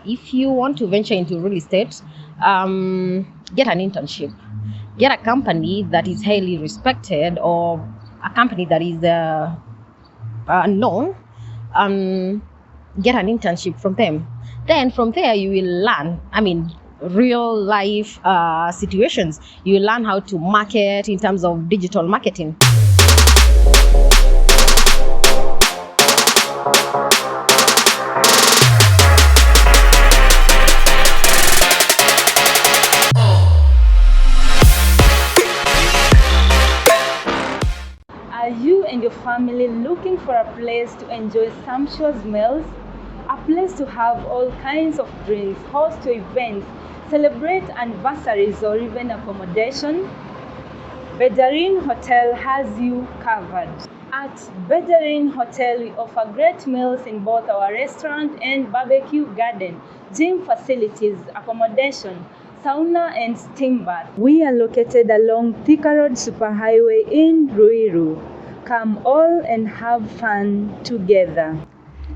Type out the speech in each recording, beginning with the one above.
If you want to venture into real estate, get an internship. Get a company that is highly respected or a company that is known. Get an internship from them. Then from there you will learn. Real life situations. You will learn how to market in terms of digital marketing. Are you and your family looking for a place to enjoy sumptuous meals? A place to have all kinds of drinks, host your events, celebrate anniversaries, or even accommodation? Bedarin Hotel has you covered. At Bedarin Hotel, we offer great meals in both our restaurant and barbecue garden, gym facilities, accommodation, sauna, and steam bath. We are located along Thika Road Superhighway in Ruiru. Come all and have fun together.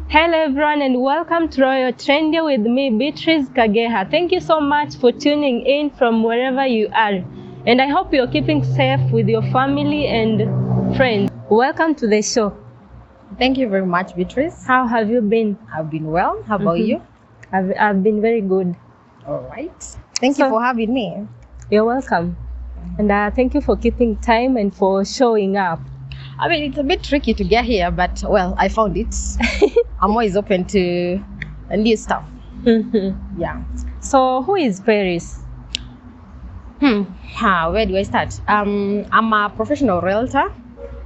Hello everyone and welcome to Royal Trendy with me, Beatrice Kageha. Thank you so much for tuning in from wherever you are. And I hope you're keeping safe with your family and friends. Welcome to the show. Thank you very much, Beatrice. How have you been? I've been well. How about you? I've been very good. All right. Thank you for having me. You're welcome. And thank you for keeping time and for showing up. It's a bit tricky to get here, but well, I found it. I'm always open to new stuff. Yeah. So who is Paris? Where do I start? I'm a professional realtor.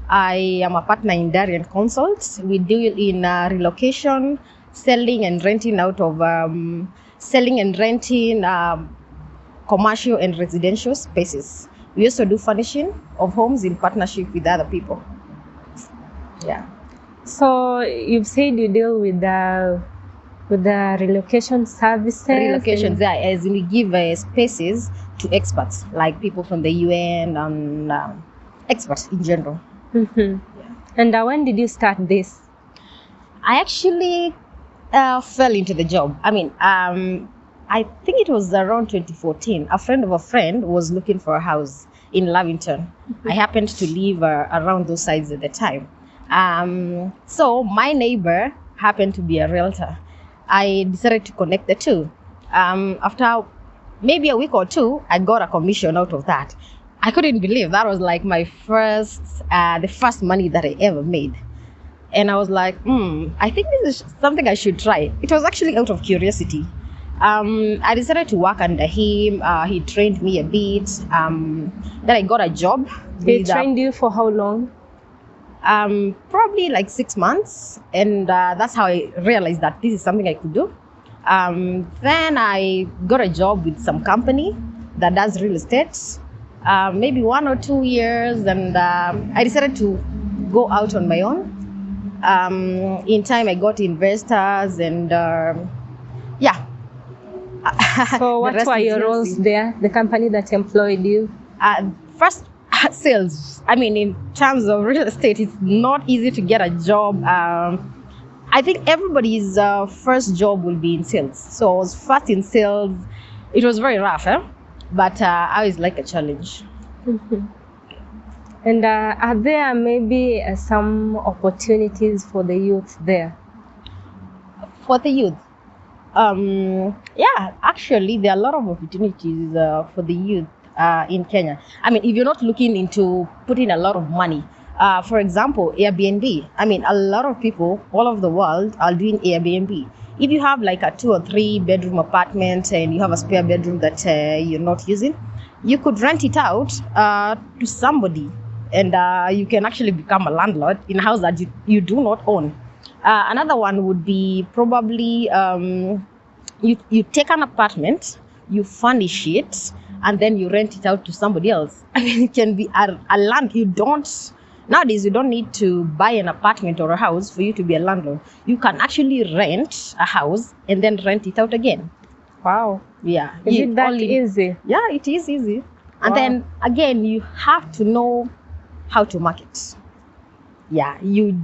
I am a partner in Darien Consults. We deal in relocation, selling and renting commercial and residential spaces. We also do furnishing of homes in partnership with other people. Yeah. So you've said you deal with the relocation services. Relocations, yeah, as we give spaces to experts, like people from the UN and experts in general. Yeah. And when did you start this? I actually fell into the job. I think it was around 2014. A friend of a friend was looking for a house in Lavington. I happened to live around those sides at the time. So my neighbor happened to be a realtor. I decided to connect the two. After maybe a week or two, I got a commission out of that. I couldn't believe that was like my the first money that I ever made. And I was like, I think this is something I should try. It was actually out of curiosity. I decided to work under him. He trained me a bit. Then I got a job. He trained you for how long? Probably like 6 months. And that's how I realized that this is something I could do. Then I got a job with some company that does real estate. Maybe 1 or 2 years. And I decided to go out on my own. In time, I got investors and yeah. So what were your roles there, the company that employed you? First, sales. In terms of real estate, it's not easy to get a job. I think everybody's first job will be in sales. So I was first in sales. It was very rough, but I always like a challenge. And are there maybe some opportunities for the youth there? For the youth? Yeah, actually, there are a lot of opportunities for the youth in Kenya. If you're not looking into putting a lot of money, for example, Airbnb. A lot of people all over the world are doing Airbnb. If you have like a 2 or 3 bedroom apartment and you have a spare bedroom that you're not using, you could rent it out to somebody, and you can actually become a landlord in a house that you do not own. Another one would be probably you take an apartment, you furnish it, and then you rent it out to somebody else. It can be a land. Nowadays, you don't need to buy an apartment or a house for you to be a landlord. You can actually rent a house and then rent it out again. Wow. Yeah. Is it that easy? Yeah, it is easy. And then again, you have to know how to market. Yeah, you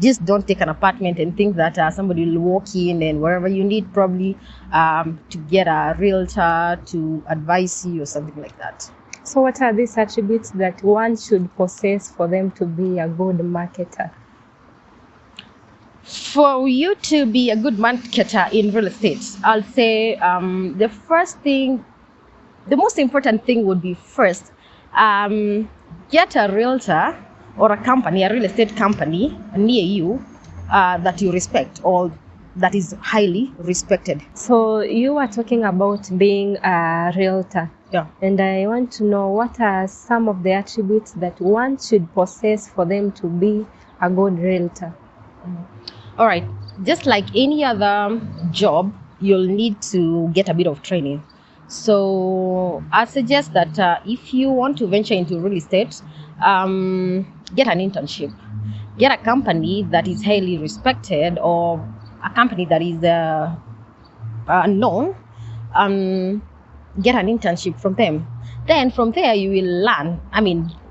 Just don't take an apartment and think that somebody will walk in and wherever you need probably to get a realtor to advise you or something like that. So what are these attributes that one should possess for them to be a good marketer? For you to be a good marketer in real estate, I'll say the first thing, the most important thing would be first, get a realtor or a company, a real estate company near you that you respect or that is highly respected. So you are talking about being a realtor. Yeah. And I want to know what are some of the attributes that one should possess for them to be a good realtor. All right. Just like any other job, you'll need to get a bit of training. So I suggest that if you want to venture into real estate, get an internship. Get a company that is highly respected or a company that is known. Get an internship from them. Then from there you will learn,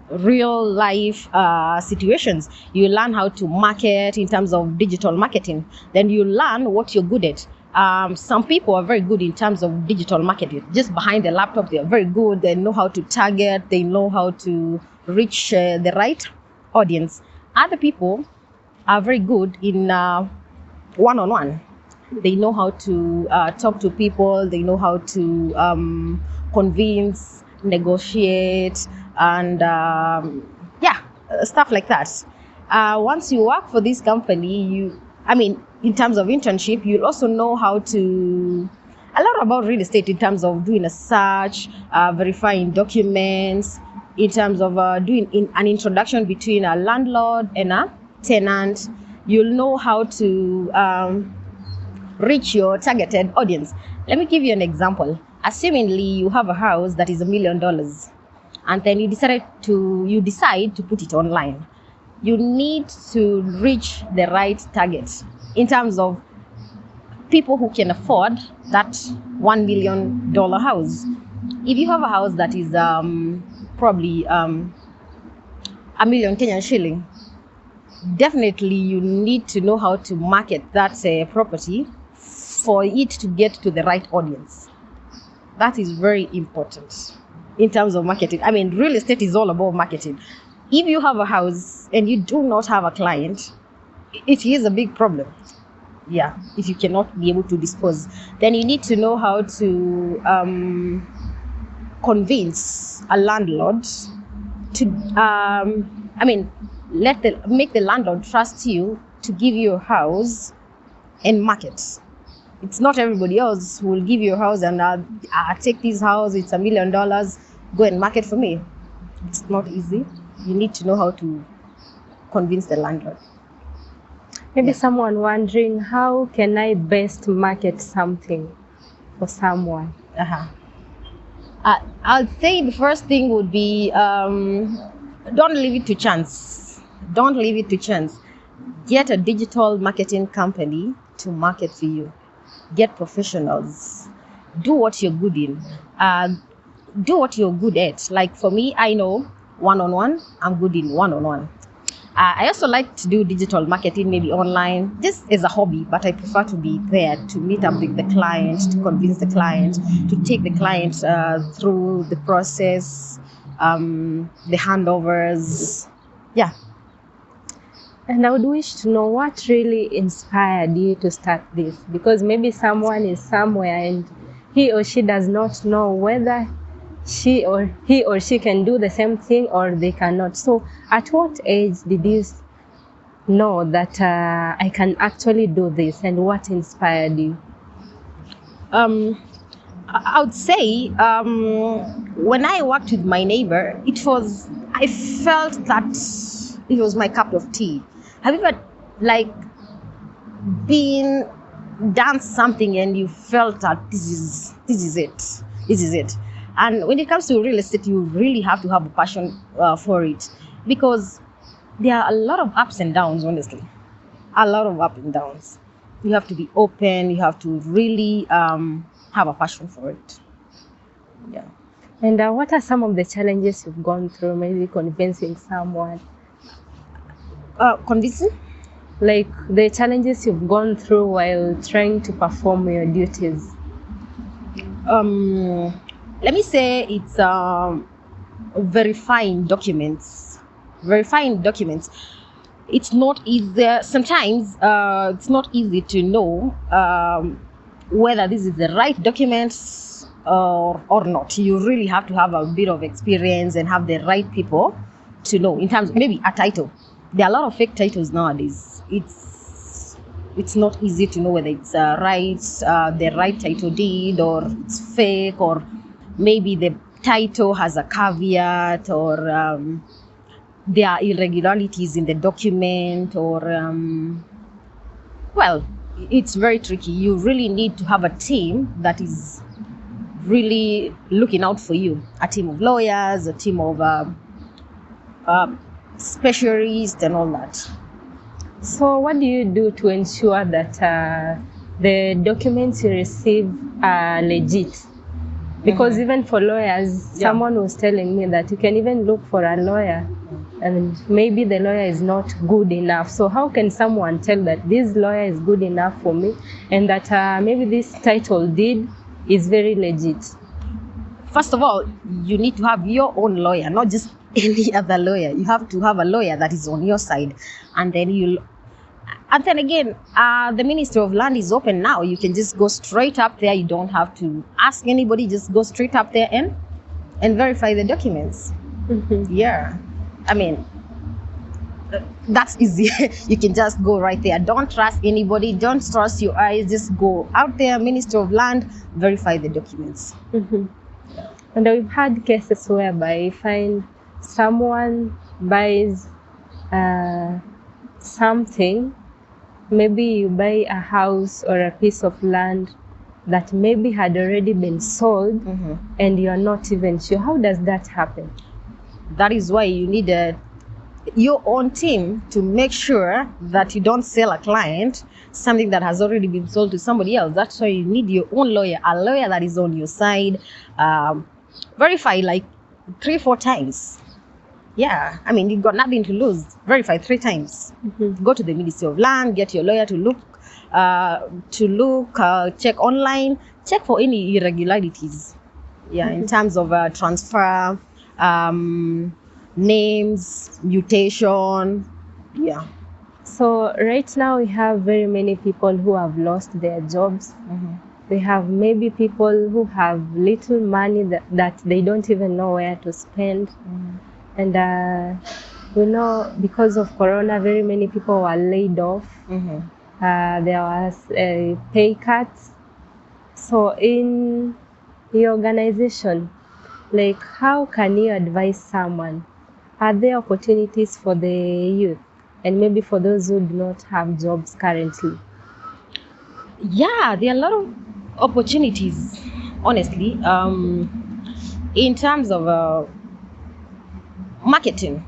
real life situations. You learn how to market in terms of digital marketing. Then you learn what you're good at. Some people are very good in terms of digital marketing. Just behind the laptop, they're very good. They know how to target. They know how to reach the right audience. Other people are very good in one-on-one. They know how to talk to people. They know how to convince, negotiate, and stuff like that. Once you work for this company, in terms of internship, you'll also know how to a lot about real estate in terms of doing a search, verifying documents, in terms of doing an introduction between a landlord and a tenant. You'll know how to reach your targeted audience. Let me give you an example. Assumingly you have a house that is $1 million, and then you decide to put it online. You need to reach the right target in terms of people who can afford that $1 million house. If you have a house that is probably $1 million Kenyan shilling, definitely you need to know how to market that property for it to get to the right audience. That is very important in terms of marketing. Real estate is all about marketing. If you have a house and you do not have a client, it is a big problem. Yeah, if you cannot be able to dispose, then you need to know how to convince a landlord to make the landlord trust you to give you a house and market. It's not everybody else who will give you a house and take this house, it's $1 million, go and market for me. It's not easy. You need to know how to convince the landlord. Maybe someone wondering, how can I best market something for someone? I'll say the first thing would be don't leave it to chance. Don't leave it to chance. Get a digital marketing company to market for you. Get professionals. Do what you're good in. Do what you're good at. Like for me, I know one-on-one. I'm good in one-on-one. I also like to do digital marketing, maybe online, just as a hobby, but I prefer to be there to meet up with the client, to convince the client, to take the client through the process, the handovers. Yeah. And I would wish to know what really inspired you to start this, because maybe someone is somewhere and he or she does not know whether he or she can do the same thing or they cannot. So at what age did you know that I can actually do this, and what inspired you? I would say when I worked with my neighbor, I felt that it was my cup of tea. Have you ever done something and you felt that this is it? And when it comes to real estate, you really have to have a passion for it, because there are a lot of ups and downs, honestly. A lot of ups and downs. You have to be open. You have to really have a passion for it. Yeah. And what are some of the challenges you've gone through, maybe convincing someone? Convincing? like the challenges you've gone through while trying to perform your duties? Let me say it's verifying documents. Verifying documents. It's not easy. Sometimes it's not easy to know whether this is the right documents or not. You really have to have a bit of experience and have the right people to know. In terms, maybe a title. There are a lot of fake titles nowadays. It's not easy to know whether it's the right title deed, or it's fake, or maybe the title has a caveat, or there are irregularities in the document, or well, it's very tricky. You really need to have a team that is really looking out for you. A team of lawyers, a team of specialists, and all that. So what do you do to ensure that the documents you receive are legit? Because even for lawyers, someone was telling me that you can even look for a lawyer and maybe the lawyer is not good enough. So how can someone tell that this lawyer is good enough for me and that maybe this title deed is very legit? First of all, you need to have your own lawyer, not just any other lawyer. You have to have a lawyer that is on your side. And then again, the Ministry of Land is open now. You can just go straight up there. You don't have to ask anybody. Just go straight up there and verify the documents. Mm-hmm. Yeah. I mean, that's easy. You can just go right there. Don't trust anybody. Don't trust your eyes. Just go out there, Ministry of Land, verify the documents. Mm-hmm. And we've had cases whereby you find someone buys something. Maybe you buy a house or a piece of land that maybe had already been sold, and you're not even sure. How does that happen? That is why you need your own team to make sure that you don't sell a client something that has already been sold to somebody else. That's why you need your own lawyer, a lawyer that is on your side. Verify like 3-4 times. Yeah, I mean, you've got nothing to lose. Verify 3 times. Go to the Ministry of Land, get your lawyer to look, check online, check for any irregularities. Yeah, in terms of transfer, names, mutation. Yeah. So right now we have very many people who have lost their jobs. We have maybe people who have little money that they don't even know where to spend. And we know because of Corona, very many people were laid off. There was pay cuts. So in your organization, like, how can you advise someone? Are there opportunities for the youth and maybe for those who do not have jobs currently? Yeah, there are a lot of opportunities, honestly, in terms of marketing,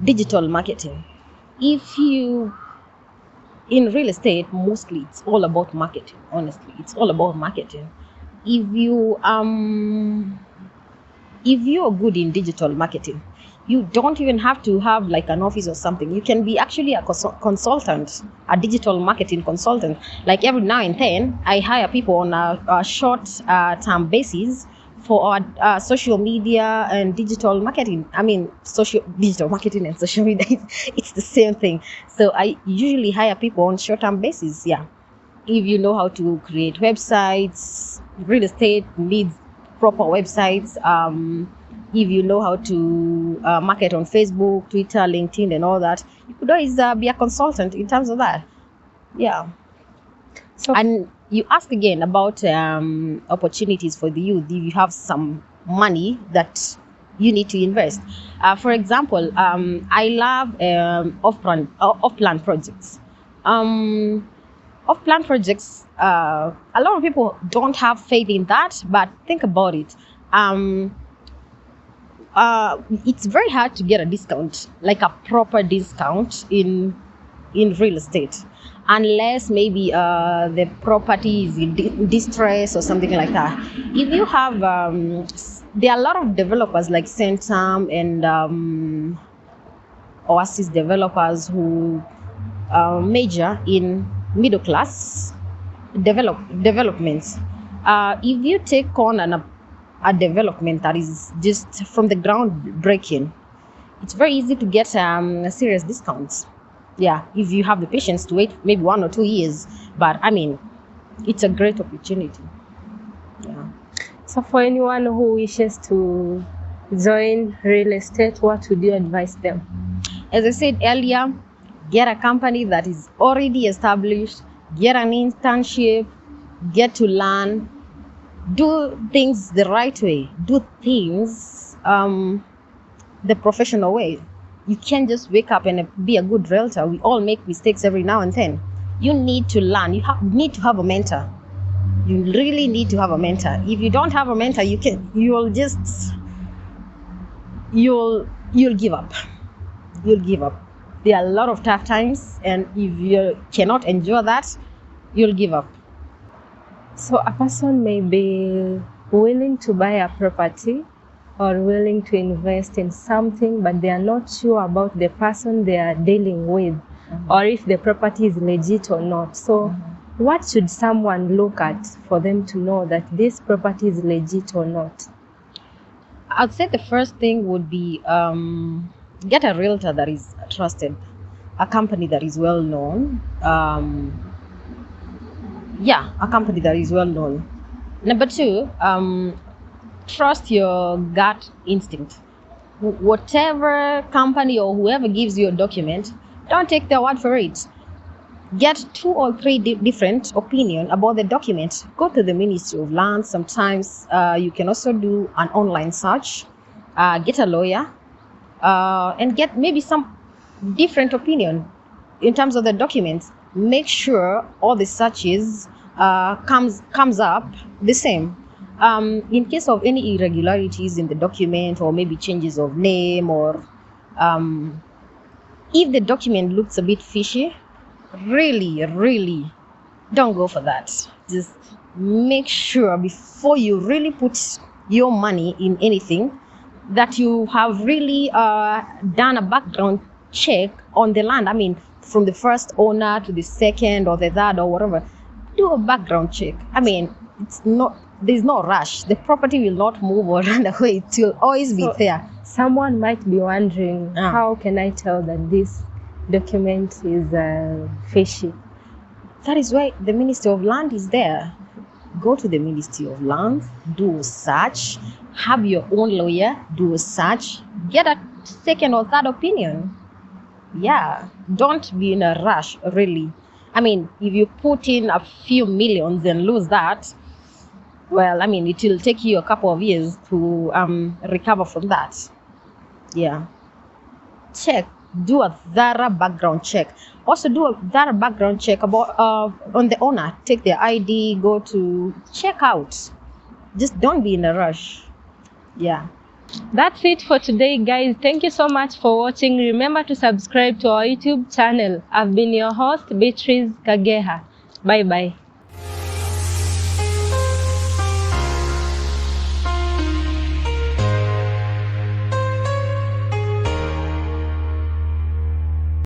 digital marketing. If you, in real estate, mostly it's all about marketing. Honestly, it's all about marketing. If you're good in digital marketing, you don't even have to have like an office or something. You can be actually a consultant, a digital marketing consultant. Like every now and then, I hire people on a short-term basis for our social media and digital marketing. I mean, digital marketing and social media, it's the same thing. So I usually hire people on short-term basis. Yeah, if you know how to create websites, real estate needs proper websites. If you know how to market on Facebook, Twitter, LinkedIn, and all that, you could always be a consultant in terms of that. Yeah. So, and you asked again about opportunities for the youth if you have some money that you need to invest. For example, I love off-plan projects. Off-plan projects, a lot of people don't have faith in that, but think about it. It's very hard to get a discount, like a proper discount in real estate, unless maybe the property is in distress or something like that. If you have, there are a lot of developers like Centum and Oasis developers who major in middle class developments. If you take on a development that is just from the ground breaking, it's very easy to get serious discounts. Yeah, if you have the patience to wait maybe 1 or 2 years. But I mean, it's a great opportunity. Yeah. So for anyone who wishes to join real estate, what would you advise them? As I said earlier, get a company that is already established, get an internship, get to learn, do things the right way, do things the professional way. You can't just wake up and be a good realtor. We all make mistakes every now and then. You need to learn. You need to have a mentor. You really need to have a mentor. If you don't have a mentor, you'll give up. You'll give up. There are a lot of tough times, and if you cannot endure that, you'll give up. So a person may be willing to buy a property or willing to invest in something, but they are not sure about the person they are dealing with, or if the property is legit or not. So what should someone look at for them to know that this property is legit or not? I'd say the first thing would be get a realtor that is trusted, a company that is well known. A company that is well known. Number 2, trust your gut instinct. Whatever company or whoever gives you a document, don't take their word for it. Get 2 or 3 different opinions about the document. Go to the Ministry of Land. Sometimes you can also do an online search. Get a lawyer and get maybe some different opinion in terms of the documents. Make sure all the searches comes up the same. In case of any irregularities in the document, or maybe changes of name, or if the document looks a bit fishy, really don't go for that. Just make sure before you really put your money in anything that you have really done a background check on the land. I mean, from the first owner to the second or the third or whatever. Do a background check. I mean, there's no rush. The property will not move or run away. It will always be there. Someone might be wondering, how can I tell that this document is fishy? That is why the Ministry of Land is there. Go to the Ministry of Land, do a search, have your own lawyer, do a search, get a second or third opinion. Yeah, don't be in a rush, really. I mean, if you put in a few millions and lose that, well, I mean, it will take you a couple of years to recover from that. Yeah. Check. Do a thorough background check. Also, do a thorough background check about on the owner. Take their ID, go to check out. Just don't be in a rush. Yeah. That's it for today, guys. Thank you so much for watching. Remember to subscribe to our YouTube channel. I've been your host, Beatrice Kageha. Bye bye.